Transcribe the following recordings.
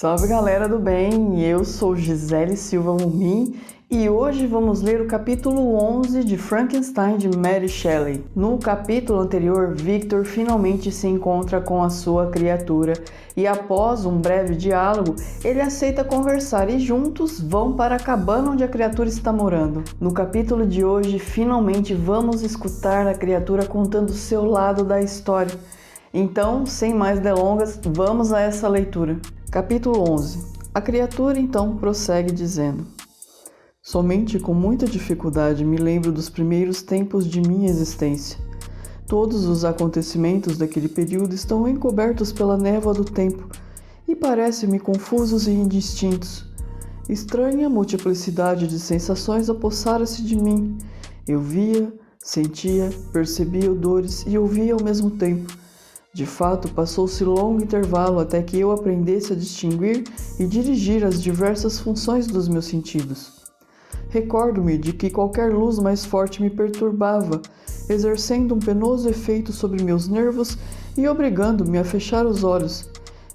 Salve galera do bem, eu sou Gisele Silva Mumin e hoje vamos ler o capítulo 11 de Frankenstein de Mary Shelley. No capítulo anterior, Victor finalmente se encontra com a sua criatura e após um breve diálogo, ele aceita conversar e juntos vão para a cabana onde a criatura está morando. No capítulo de hoje, finalmente vamos escutar a criatura contando o seu lado da história. Então, sem mais delongas, vamos a essa leitura. Capítulo 11. A criatura então prossegue dizendo: somente com muita dificuldade me lembro dos primeiros tempos de minha existência. Todos os acontecimentos daquele período estão encobertos pela névoa do tempo e parecem-me confusos e indistintos. Estranha multiplicidade de sensações apossara-se de mim. Eu via, sentia, percebia odores e ouvia ao mesmo tempo. De fato, passou-se longo intervalo até que eu aprendesse a distinguir e dirigir as diversas funções dos meus sentidos. Recordo-me de que qualquer luz mais forte me perturbava, exercendo um penoso efeito sobre meus nervos e obrigando-me a fechar os olhos.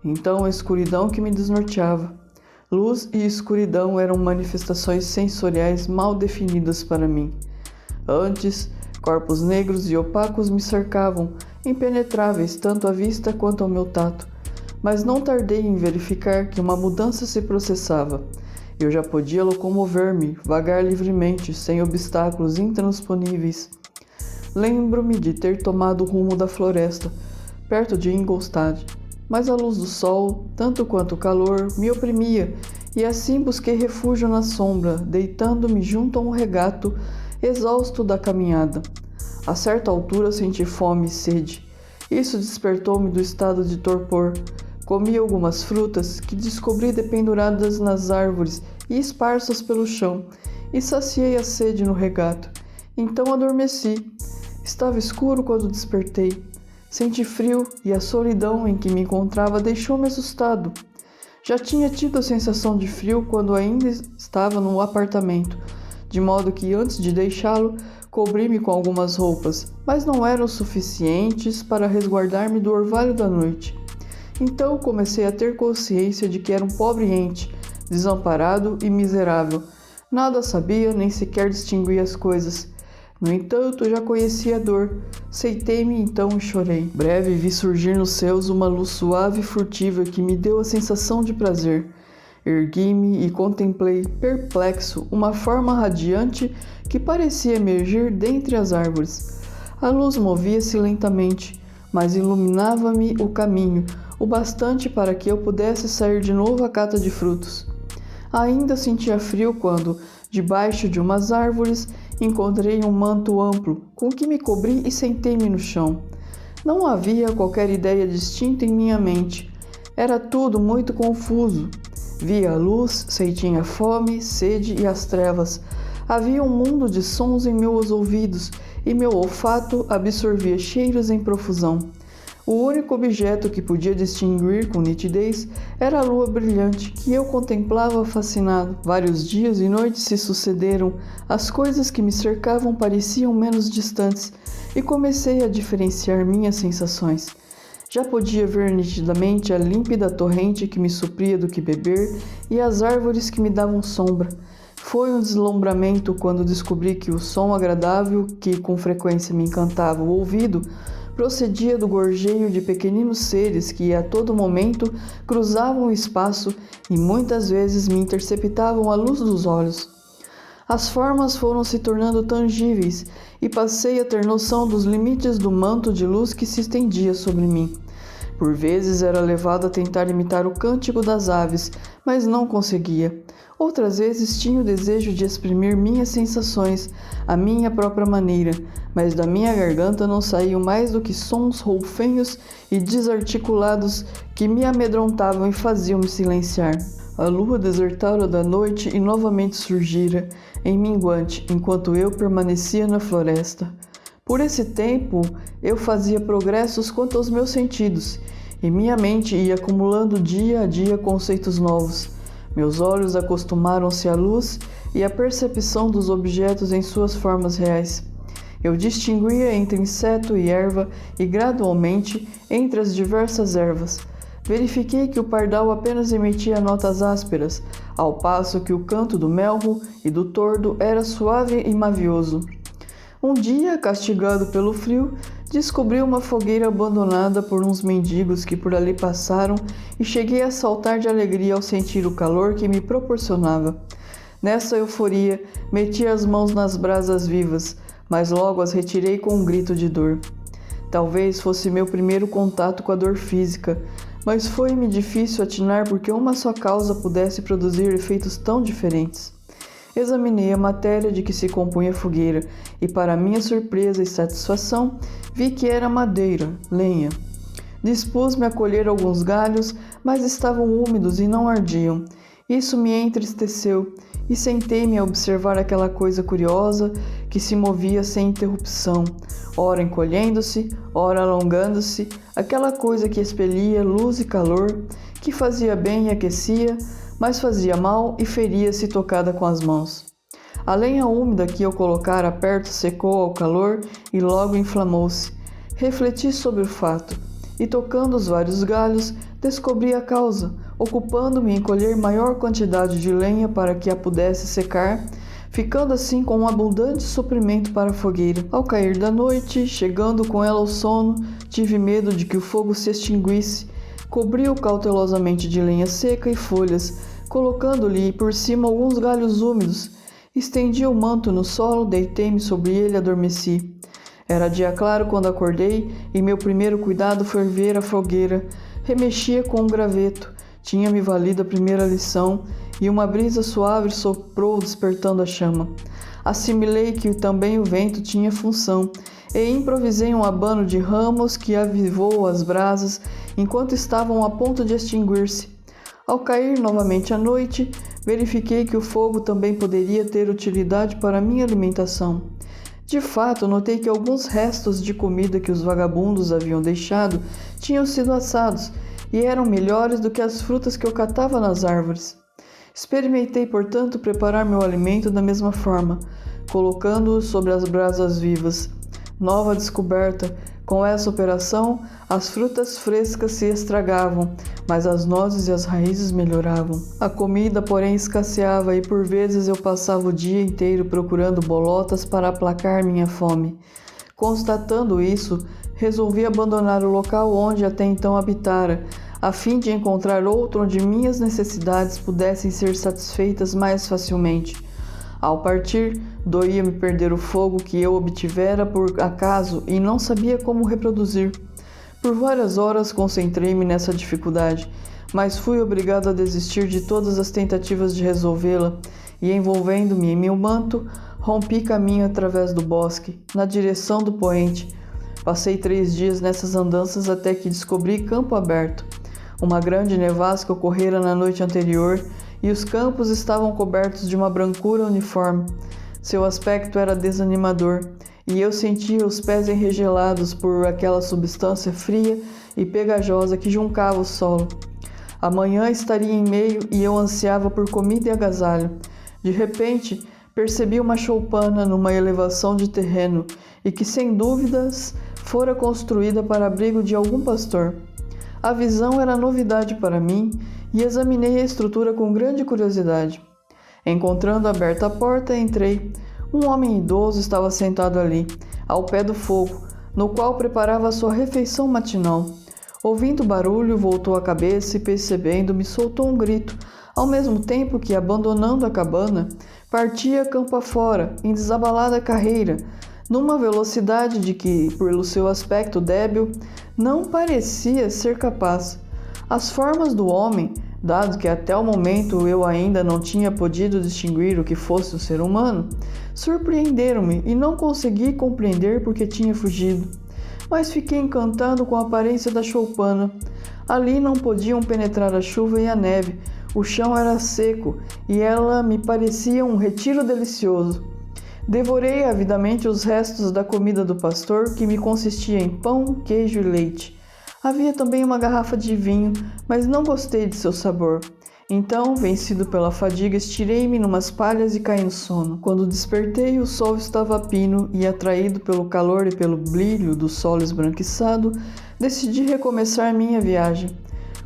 Então a escuridão que me desnorteava. Luz e escuridão eram manifestações sensoriais mal definidas para mim. Antes, corpos negros e opacos me cercavam, impenetráveis tanto à vista quanto ao meu tato, mas não tardei em verificar que uma mudança se processava. Eu já podia locomover-me, vagar livremente, sem obstáculos intransponíveis. Lembro-me de ter tomado o rumo da floresta, perto de Ingolstadt, mas a luz do sol, tanto quanto o calor, me oprimia, e assim busquei refúgio na sombra, deitando-me junto a um regato, exausto da caminhada. A certa altura senti fome e sede. Isso despertou-me do estado de torpor. Comi algumas frutas que descobri dependuradas nas árvores e esparsas pelo chão, e saciei a sede no regato. Então adormeci. Estava escuro quando despertei. Senti frio e a solidão em que me encontrava deixou-me assustado. Já tinha tido a sensação de frio quando ainda estava no apartamento, de modo que antes de deixá-lo, cobri-me com algumas roupas, mas não eram suficientes para resguardar-me do orvalho da noite. Então comecei a ter consciência de que era um pobre ente, desamparado e miserável. Nada sabia, nem sequer distinguia as coisas. No entanto, já conhecia a dor. Seitei-me então e chorei. Breve vi surgir nos céus uma luz suave e furtiva que me deu a sensação de prazer. Ergui-me e contemplei, perplexo, uma forma radiante que parecia emergir dentre as árvores. A luz movia-se lentamente, mas iluminava-me o caminho, o bastante para que eu pudesse sair de novo à cata de frutos. Ainda sentia frio quando, debaixo de umas árvores, encontrei um manto amplo, com que me cobri e sentei-me no chão. Não havia qualquer ideia distinta em minha mente. Era tudo muito confuso. Via a luz, sentia a fome, sede e as trevas. Havia um mundo de sons em meus ouvidos e meu olfato absorvia cheiros em profusão. O único objeto que podia distinguir com nitidez era a lua brilhante, que eu contemplava fascinado. Vários dias e noites se sucederam, as coisas que me cercavam pareciam menos distantes e comecei a diferenciar minhas sensações. Já podia ver nitidamente a límpida torrente que me supria do que beber e as árvores que me davam sombra. Foi um deslumbramento quando descobri que o som agradável, que com frequência me encantava o ouvido, procedia do gorjeio de pequeninos seres que a todo momento cruzavam o espaço e muitas vezes me interceptavam à luz dos olhos. As formas foram se tornando tangíveis e passei a ter noção dos limites do manto de luz que se estendia sobre mim. Por vezes era levado a tentar imitar o cântico das aves, mas não conseguia. Outras vezes tinha o desejo de exprimir minhas sensações à minha própria maneira, mas da minha garganta não saíam mais do que sons roufenhos e desarticulados que me amedrontavam e faziam-me silenciar. A lua desertara da noite e novamente surgira, em minguante, enquanto eu permanecia na floresta. Por esse tempo, eu fazia progressos quanto aos meus sentidos, e minha mente ia acumulando dia a dia conceitos novos. Meus olhos acostumaram-se à luz e à percepção dos objetos em suas formas reais. Eu distinguia entre inseto e erva e, gradualmente, entre as diversas ervas. verifiquei que o pardal apenas emitia notas ásperas, ao passo que o canto do melro e do tordo era suave e mavioso. Um dia, castigado pelo frio, descobri uma fogueira abandonada por uns mendigos que por ali passaram e cheguei a saltar de alegria ao sentir o calor que me proporcionava. Nessa euforia, meti as mãos nas brasas vivas, mas logo as retirei com um grito de dor. Talvez fosse meu primeiro contato com a dor física, mas foi-me difícil atinar porque uma só causa pudesse produzir efeitos tão diferentes. Examinei a matéria de que se compunha a fogueira e, para minha surpresa e satisfação, vi que era madeira, lenha. Dispus-me a colher alguns galhos, mas estavam úmidos e não ardiam. Isso me entristeceu e sentei-me a observar aquela coisa curiosa que se movia sem interrupção, ora encolhendo-se, ora alongando-se, aquela coisa que expelia luz e calor, que fazia bem e aquecia, mas fazia mal e feria se tocada com as mãos. A lenha úmida que eu colocara perto secou ao calor e logo inflamou-se. Refleti sobre o fato e, tocando os vários galhos, descobri a causa, ocupando-me em colher maior quantidade de lenha para que a pudesse secar, ficando assim com um abundante suprimento para a fogueira. Ao cair da noite, chegando com ela ao sono, tive medo de que o fogo se extinguisse. Cobri-o cautelosamente de lenha seca e folhas, colocando-lhe por cima alguns galhos úmidos. Estendi o manto no solo, deitei-me sobre ele e adormeci. Era dia claro quando acordei e meu primeiro cuidado foi ver a fogueira. Remexia com um graveto. Tinha-me valido a primeira lição e uma brisa suave soprou despertando a chama. Assimilei que também o vento tinha função e improvisei um abano de ramos que avivou as brasas enquanto estavam a ponto de extinguir-se. Ao cair novamente a noite, verifiquei que o fogo também poderia ter utilidade para minha alimentação. De fato, notei que alguns restos de comida que os vagabundos haviam deixado tinham sido assados e eram melhores do que as frutas que eu catava nas árvores. Experimentei, portanto, preparar meu alimento da mesma forma, colocando-o sobre as brasas vivas. Nova descoberta: com essa operação, as frutas frescas se estragavam, mas as nozes e as raízes melhoravam. A comida, porém, escasseava e por vezes eu passava o dia inteiro procurando bolotas para aplacar minha fome. Constatando isso, resolvi abandonar o local onde até então habitara, a fim de encontrar outro onde minhas necessidades pudessem ser satisfeitas mais facilmente. Ao partir, doía-me perder o fogo que eu obtivera por acaso e não sabia como reproduzir. Por várias horas concentrei-me nessa dificuldade, mas fui obrigado a desistir de todas as tentativas de resolvê-la e, envolvendo-me em meu manto, rompi caminho através do bosque, na direção do poente. Passei 3 dias nessas andanças até que descobri campo aberto. Uma grande nevasca ocorrera na noite anterior e os campos estavam cobertos de uma brancura uniforme. Seu aspecto era desanimador e eu sentia os pés enregelados por aquela substância fria e pegajosa que juncava o solo. A manhã estaria em meio e eu ansiava por comida e agasalho. De repente, percebi uma choupana numa elevação de terreno e que, sem dúvidas, fora construída para abrigo de algum pastor. A visão era novidade para mim e examinei a estrutura com grande curiosidade. Encontrando aberta a porta, entrei. Um homem idoso estava sentado ali, ao pé do fogo, no qual preparava sua refeição matinal. Ouvindo o barulho, voltou a cabeça e, percebendo-me, soltou um grito, ao mesmo tempo que, abandonando a cabana, partia campo afora, em desabalada carreira, numa velocidade de que, pelo seu aspecto débil, não parecia ser capaz. As formas do homem, dado que até o momento eu ainda não tinha podido distinguir o que fosse um ser humano, surpreenderam-me e não consegui compreender por que tinha fugido. Mas fiquei encantado com a aparência da choupana. Ali não podiam penetrar a chuva e a neve, o chão era seco e ela me parecia um retiro delicioso. Devorei avidamente os restos da comida do pastor, que me consistia em pão, queijo e leite. Havia também uma garrafa de vinho, mas não gostei de seu sabor. Então, vencido pela fadiga, estirei-me numas palhas e caí no sono. Quando despertei, o sol estava a pino e, atraído pelo calor e pelo brilho do solo esbranquiçado, decidi recomeçar minha viagem.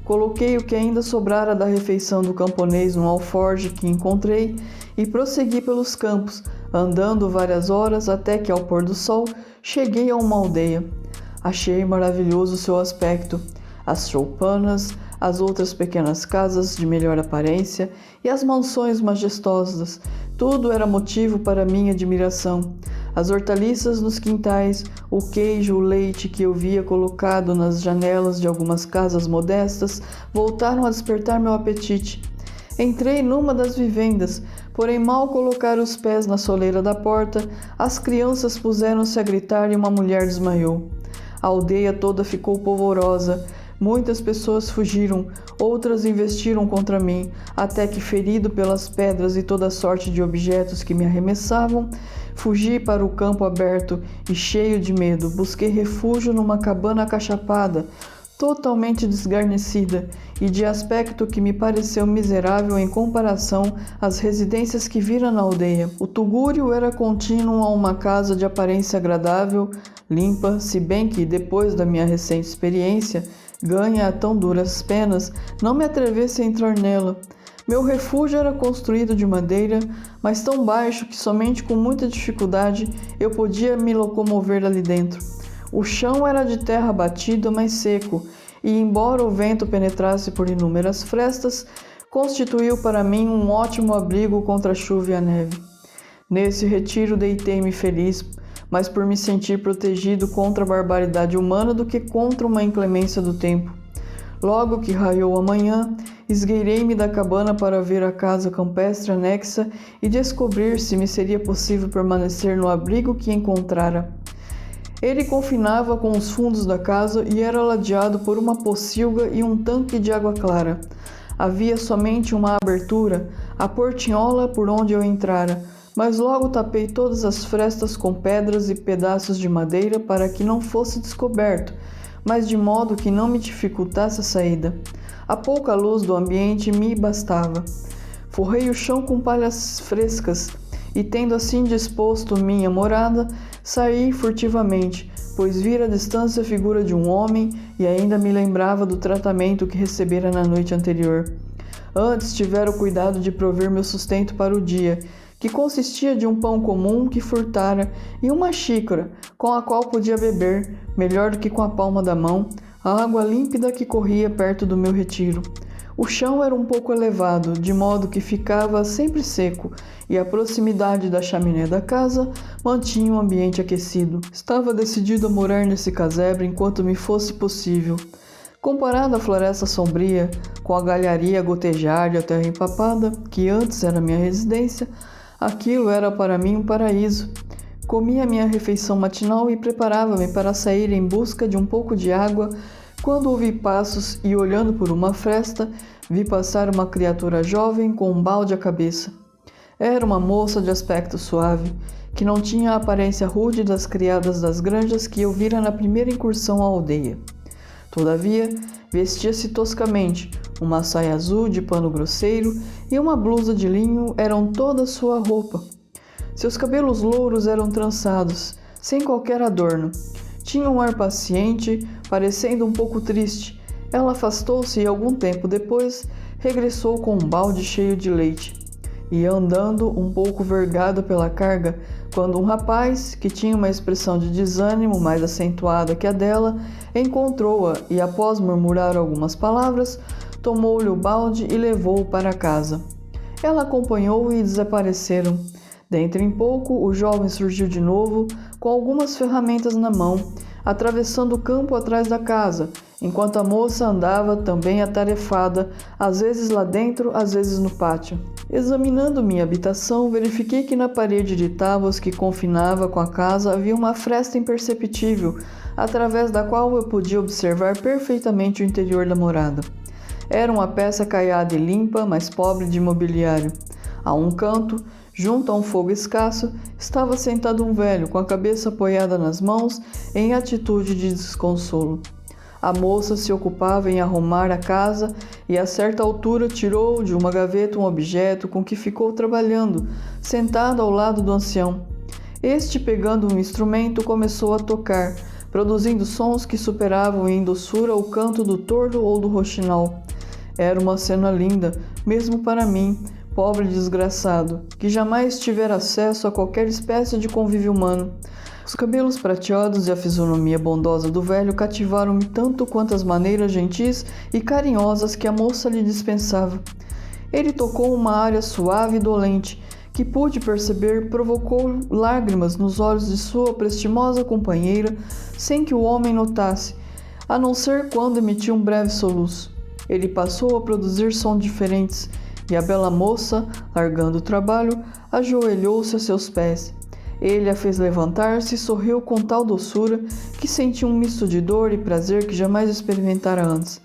coloquei o que ainda sobrara da refeição do camponês num alforje que encontrei e prossegui pelos campos, andando várias horas até que, ao pôr do sol, cheguei a uma aldeia. Achei maravilhoso seu aspecto, as choupanas, as outras pequenas casas de melhor aparência e as mansões majestosas. Tudo era motivo para minha admiração. As hortaliças nos quintais, o queijo, o leite que eu via colocado nas janelas de algumas casas modestas voltaram a despertar meu apetite. Entrei numa das vivendas, porém mal colocar os pés na soleira da porta, as crianças puseram-se a gritar e uma mulher desmaiou. A aldeia toda ficou polvorosa. Muitas pessoas fugiram, outras investiram contra mim, até que, ferido pelas pedras e toda sorte de objetos que me arremessavam, fugi para o campo aberto e, cheio de medo, busquei refúgio numa cabana acachapada, totalmente desgarnecida e de aspecto que me pareceu miserável em comparação às residências que vira na aldeia. O tugúrio era contínuo a uma casa de aparência agradável, limpa, se bem que, depois da minha recente experiência, ganha a tão duras penas, não me atrevesse a entrar nela. Meu refúgio era construído de madeira, mas tão baixo que somente com muita dificuldade eu podia me locomover ali dentro. O chão era de terra batida, mas seco, e embora o vento penetrasse por inúmeras frestas, constituiu para mim um ótimo abrigo contra a chuva e a neve. Nesse retiro deitei-me feliz, mas por me sentir protegido contra a barbaridade humana do que contra uma inclemência do tempo. Logo que raiou a manhã, esgueirei-me da cabana para ver a casa campestre anexa e descobrir se me seria possível permanecer no abrigo que encontrara. Ele confinava com os fundos da casa e era ladeado por uma pocilga e um tanque de água clara. Havia somente uma abertura, a portinhola por onde eu entrara, mas logo tapei todas as frestas com pedras e pedaços de madeira para que não fosse descoberto, mas de modo que não me dificultasse a saída. A pouca luz do ambiente me bastava. Forrei o chão com palhas frescas e, tendo assim disposto minha morada, saí furtivamente, pois vira à distância a figura de um homem e ainda me lembrava do tratamento que recebera na noite anterior. Antes tivera o cuidado de prover meu sustento para o dia, que consistia de um pão comum que furtara e uma xícara, com a qual podia beber, melhor do que com a palma da mão, a água límpida que corria perto do meu retiro. O chão era um pouco elevado, de modo que ficava sempre seco, e a proximidade da chaminé da casa mantinha o ambiente aquecido. Estava decidido a morar nesse casebre enquanto me fosse possível. Comparado à floresta sombria, com a galharia a gotejar e a terra empapada, que antes era minha residência, aquilo era para mim um paraíso. Comia minha refeição matinal e preparava-me para sair em busca de um pouco de água, quando ouvi passos e, olhando por uma fresta, vi passar uma criatura jovem com um balde à cabeça. Era uma moça de aspecto suave, que não tinha a aparência rude das criadas das granjas que eu vira na primeira incursão à aldeia. Todavia, vestia-se toscamente, uma saia azul de pano grosseiro e uma blusa de linho eram toda sua roupa. Seus cabelos louros eram trançados, sem qualquer adorno. Tinha um ar paciente, parecendo um pouco triste. Ela afastou-se e, algum tempo depois, regressou com um balde cheio de leite. Ia andando um pouco vergado pela carga, quando um rapaz, que tinha uma expressão de desânimo mais acentuada que a dela, encontrou-a e, após murmurar algumas palavras, tomou-lhe o balde e levou-o para casa. Ela acompanhou-o e desapareceram. Dentro em pouco, o jovem surgiu de novo, com algumas ferramentas na mão, atravessando o campo atrás da casa, enquanto a moça andava também atarefada, às vezes lá dentro, às vezes no pátio. Examinando minha habitação, verifiquei que na parede de tábuas que confinava com a casa havia uma fresta imperceptível, através da qual eu podia observar perfeitamente o interior da morada. Era uma peça caiada e limpa, mas pobre de mobiliário. A um canto, junto a um fogo escasso, estava sentado um velho, com a cabeça apoiada nas mãos, em atitude de desconsolo. A moça se ocupava em arrumar a casa e, a certa altura, tirou de uma gaveta um objeto com que ficou trabalhando, sentado ao lado do ancião. Este, pegando um instrumento, começou a tocar, produzindo sons que superavam em doçura o canto do tordo ou do roxinol. Era uma cena linda, mesmo para mim, pobre desgraçado, que jamais tivera acesso a qualquer espécie de convívio humano. Os cabelos prateados e a fisionomia bondosa do velho cativaram-me tanto quanto as maneiras gentis e carinhosas que a moça lhe dispensava. Ele tocou uma área suave e dolente, que pude perceber provocou lágrimas nos olhos de sua prestimosa companheira, sem que o homem notasse, a não ser quando emitiu um breve soluço. Ele passou a produzir sons diferentes, e a bela moça, largando o trabalho, ajoelhou-se a seus pés. Ele a fez levantar-se e sorriu com tal doçura que senti um misto de dor e prazer que jamais experimentara antes.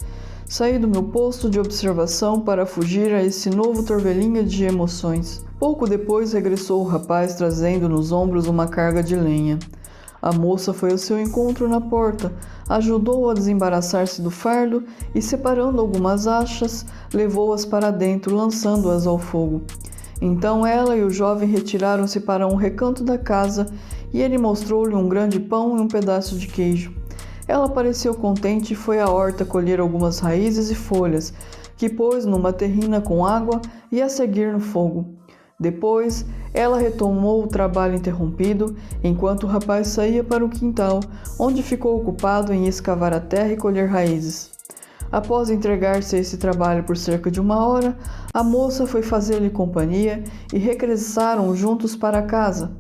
Saí do meu posto de observação para fugir a esse novo torvelinho de emoções. Pouco depois regressou o rapaz trazendo nos ombros uma carga de lenha. A moça foi ao seu encontro na porta, ajudou-o a desembaraçar-se do fardo e, separando algumas achas, levou-as para dentro, lançando-as ao fogo. Então ela e o jovem retiraram-se para um recanto da casa e ele mostrou-lhe um grande pão e um pedaço de queijo. Ela pareceu contente e foi à horta colher algumas raízes e folhas, que pôs numa terrina com água e a seguir no fogo. Depois, ela retomou o trabalho interrompido, enquanto o rapaz saía para o quintal, onde ficou ocupado em escavar a terra e colher raízes. Após entregar-se a esse trabalho por cerca de 1 hora, a moça foi fazer-lhe companhia e regressaram juntos para casa.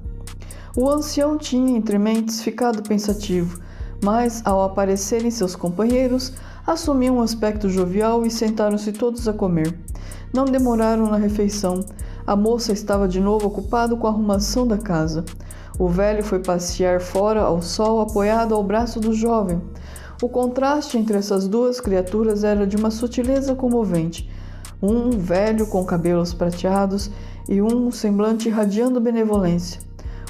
O ancião tinha, entre mentes, ficado pensativo, mas, ao aparecerem seus companheiros, assumiu um aspecto jovial e sentaram-se todos a comer. Não demoraram na refeição. A moça estava de novo ocupada com a arrumação da casa. O velho foi passear fora ao sol apoiado ao braço do jovem. O contraste entre essas duas criaturas era de uma sutileza comovente. Um velho com cabelos prateados e um semblante irradiando benevolência.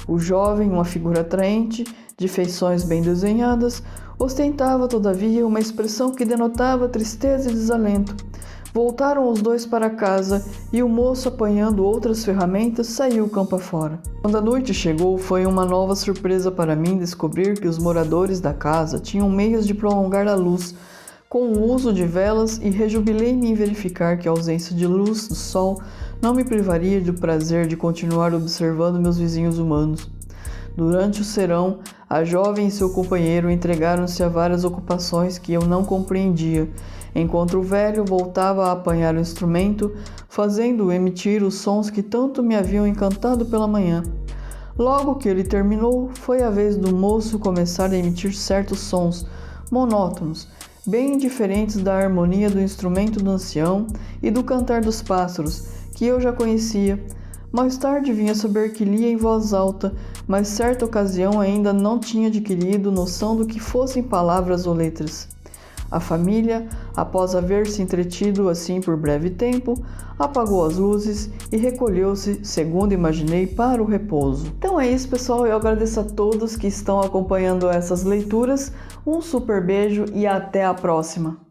O jovem, uma figura atraente, de feições bem desenhadas, ostentava, todavia, uma expressão que denotava tristeza e desalento. Voltaram os dois para casa e o moço, apanhando outras ferramentas, saiu campo afora. Quando a noite chegou, foi uma nova surpresa para mim descobrir que os moradores da casa tinham meios de prolongar a luz com o uso de velas e rejubilei-me em verificar que a ausência de luz do sol não me privaria do prazer de continuar observando meus vizinhos humanos. Durante o serão, a jovem e seu companheiro entregaram-se a várias ocupações que eu não compreendia, enquanto o velho voltava a apanhar o instrumento, fazendo-o emitir os sons que tanto me haviam encantado pela manhã. Logo que ele terminou, foi a vez do moço começar a emitir certos sons, monótonos, bem diferentes da harmonia do instrumento do ancião e do cantar dos pássaros, que eu já conhecia. Mais tarde vim a saber que lia em voz alta, mas certa ocasião ainda não tinha adquirido noção do que fossem palavras ou letras. A família, após haver se entretido assim por breve tempo, apagou as luzes e recolheu-se, segundo imaginei, para o repouso. Então é isso, pessoal. Eu agradeço a todos que estão acompanhando essas leituras. Um super beijo e até a próxima!